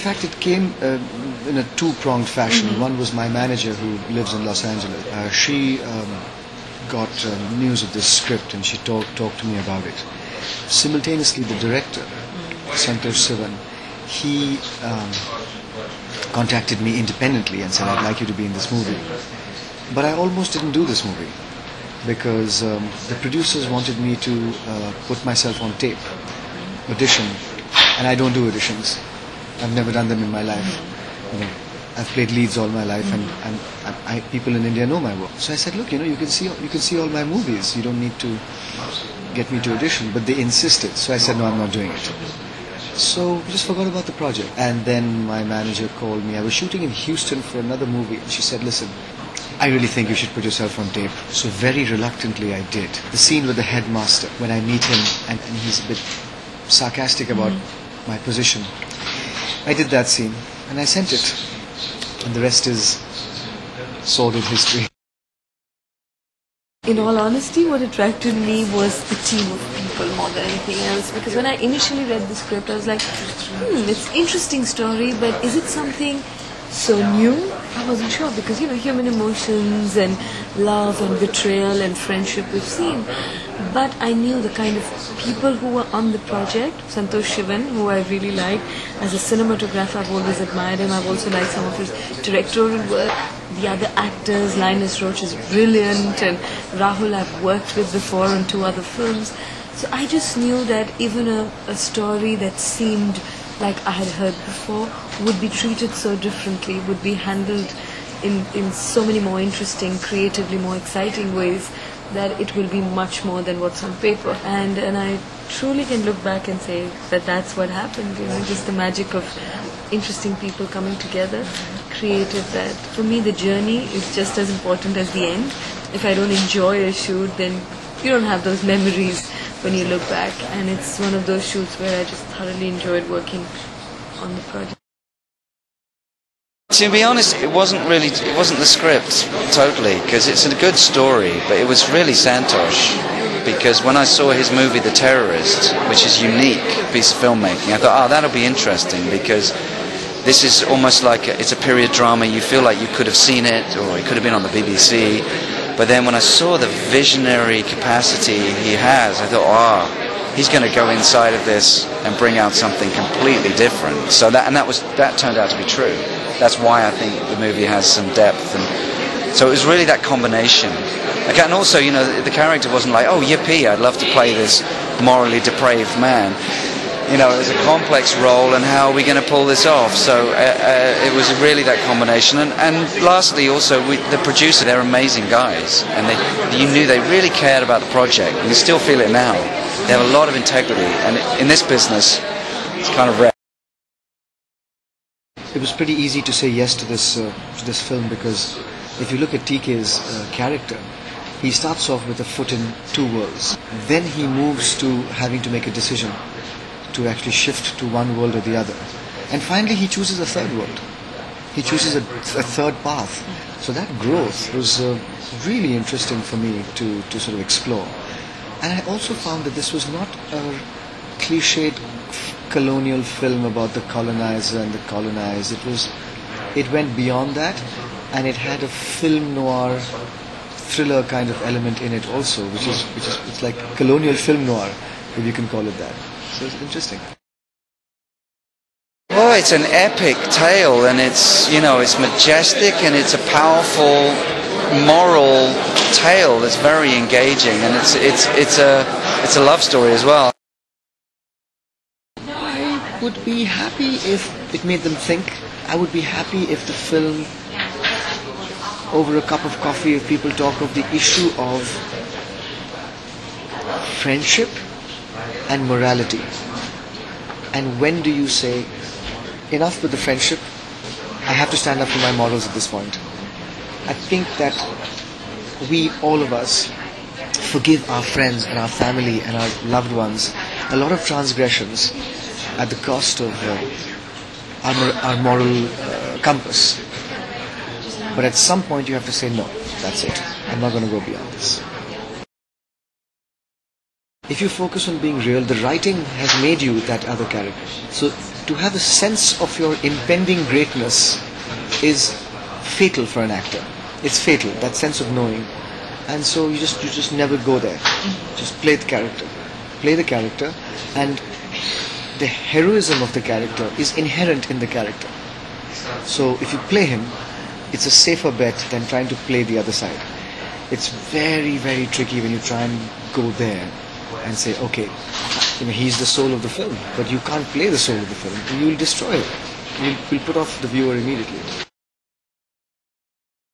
fact, it came in a two-pronged fashion. One was my manager who lives in Los Angeles. She got news of this script and she talked to me about it. Simultaneously, the director, Santosh-Sivan, he contacted me independently and said, I'd like you to be in this movie. But I almost didn't do this movie because the producers wanted me to put myself on tape, audition, and I don't do auditions. I've never done them in my life. You know, I've played leads all my life, and people in India know my work. So I said, look, you know, you can see all my movies. You don't need to get me to audition. But they insisted, so I said, no, I'm not doing it. So we just forgot about the project. And then my manager called me. I was shooting in Houston for another movie, and she said, listen, I really think you should put yourself on tape. So very reluctantly I did. The scene with the headmaster, when I meet him, and he's a bit sarcastic about my position. I did that scene, and I sent it. And the rest is sordid history. In all honesty, what attracted me was the team of people more than anything else. Because when I initially read the script, I was like, it's an interesting story, but is it something so new? I wasn't sure because, you know, human emotions and love and betrayal and friendship we've seen. But I knew the kind of people who were on the project. Santosh-Sivan, who I really like. As a cinematographer, I've always admired him. I've also liked some of his directorial work. The other actors, Linus-Roache is brilliant, and Rahul I've worked with before on 2 other films. So I just knew that even a story that seemed like I had heard before would be treated so differently, would be handled in so many more interesting, creatively more exciting ways, that it will be much more than what's on paper. And I truly can look back and say that that's what happened, you know, just the magic of interesting people coming together created that. For me, the journey is just as important as the end. If I don't enjoy a shoot, then you don't have those memories when you look back. And it's one of those shoots where I just thoroughly enjoyed working on the project. To be honest, it wasn't the script totally, because it's a good story, but it was really Santosh. Because when I saw his movie The Terrorist, which is a unique piece of filmmaking, I thought, oh, that'll be interesting, because this is almost like it's a period drama. You feel like you could have seen it, or it could have been on the BBC. But then when I saw the visionary capacity he has, I thought, oh, he's going to go inside of this and bring out something completely different. So that turned out to be true. That's why I think the movie has some depth. And so it was really that combination. And also, you know, the character wasn't like, oh, yippee, I'd love to play this morally depraved man. You know, it was a complex role, and how are we going to pull this off? So it was really that combination. And lastly, also, the producer, they're amazing guys. And you knew they really cared about the project. And you still feel it now. They have a lot of integrity. And in this business, it's kind of rare. It was pretty easy to say yes to this film, because if you look at TK's character, he starts off with a foot in 2 worlds. Then he moves to having to make a decision to actually shift to one world or the other. And finally he chooses a 3rd world. He chooses a 3rd path. So that growth was really interesting for me to sort of explore. And I also found that this was not a cliched colonial film about the colonizer and the colonized. It went beyond that, and it had a film noir thriller kind of element in it also, which is it's like colonial film noir, if you can call it that. So it's interesting. Well, it's an epic tale, and it's, you know, it's majestic, and it's a powerful moral tale that's very engaging, and it's a love story as well. I would be happy if it made them think. I would be happy if the film, over a cup of coffee, if people talk of the issue of friendship and morality. And when do you say, enough with the friendship, I have to stand up for my morals at this point. I think that we, all of us, forgive our friends and our family and our loved ones a lot of transgressions at the cost of our moral compass. But at some point you have to say, no, that's it. I'm not going to go beyond this. If you focus on being real, the writing has made you that other character. So to have a sense of your impending greatness is fatal for an actor. It's fatal, that sense of knowing. And so you just never go there. Just play the character. Play the character, and the heroism of the character is inherent in the character. So if you play him, it's a safer bet than trying to play the other side. It's very, very tricky when you try and go there and say, okay, he's the soul of the film, but you can't play the soul of the film. You will destroy it. You'll put off the viewer immediately.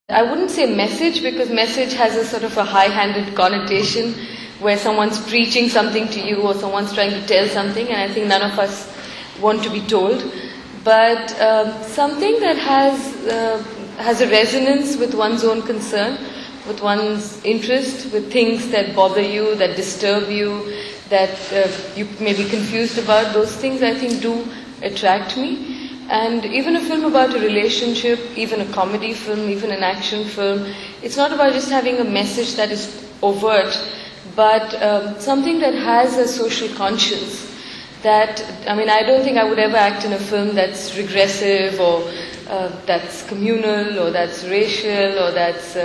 I wouldn't say message, because message has a sort of a high-handed connotation where someone's preaching something to you or someone's trying to tell something, and I think none of us want to be told. But something that has a resonance with one's own concern, with one's interest, with things that bother you, that disturb you, that you may be confused about, those things I think do attract me. And even a film about a relationship, even a comedy film, even an action film, it's not about just having a message that is overt, but something that has a social conscience. That, I don't think I would ever act in a film that's regressive or that's communal or that's racial or that's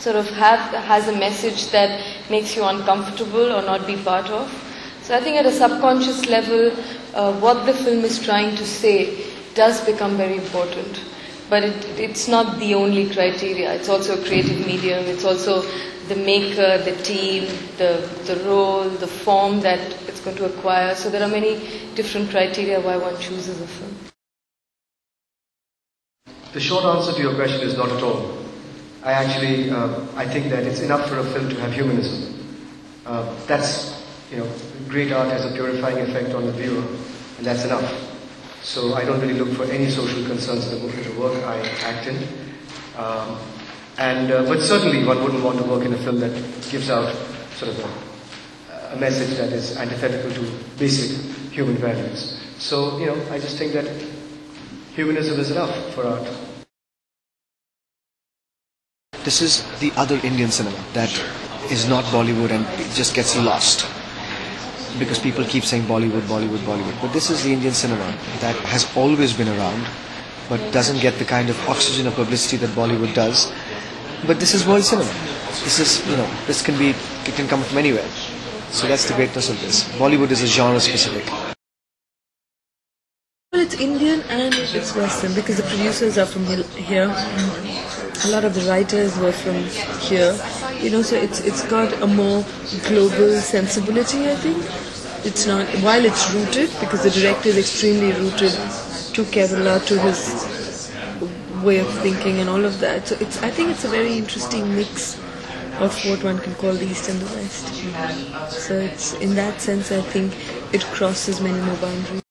has a message that makes you uncomfortable or not be part of. So I think at a subconscious level, what the film is trying to say does become very important. But it's not the only criteria. It's also a creative medium. It's also the maker, the team, the role, the form that it's going to acquire. So there are many different criteria why one chooses a film. The short answer to your question is not at all. I think that it's enough for a film to have humanism. Great art has a purifying effect on the viewer, and that's enough. So I don't really look for any social concerns in the work I act in. But certainly one wouldn't want to work in a film that gives out sort of a message that is antithetical to basic human values. So, I just think that humanism is enough for art. This is the other Indian cinema that is not Bollywood, and it just gets lost because people keep saying Bollywood, Bollywood, Bollywood. But this is the Indian cinema that has always been around, but doesn't get the kind of oxygen of publicity that Bollywood does. But this is world cinema. This is, it can come from anywhere. So that's the greatness of this. Bollywood is a genre specific. Well, it's Indian and it's Western because the producers are from here. A lot of the writers were from here. So it's got a more global sensibility, I think. It's not, while it's rooted, because the director is extremely rooted to Kerala, to his way of thinking and all of that. So I think it's a very interesting mix of what one can call the East and the West. So it's, in that sense, I think it crosses many more boundaries.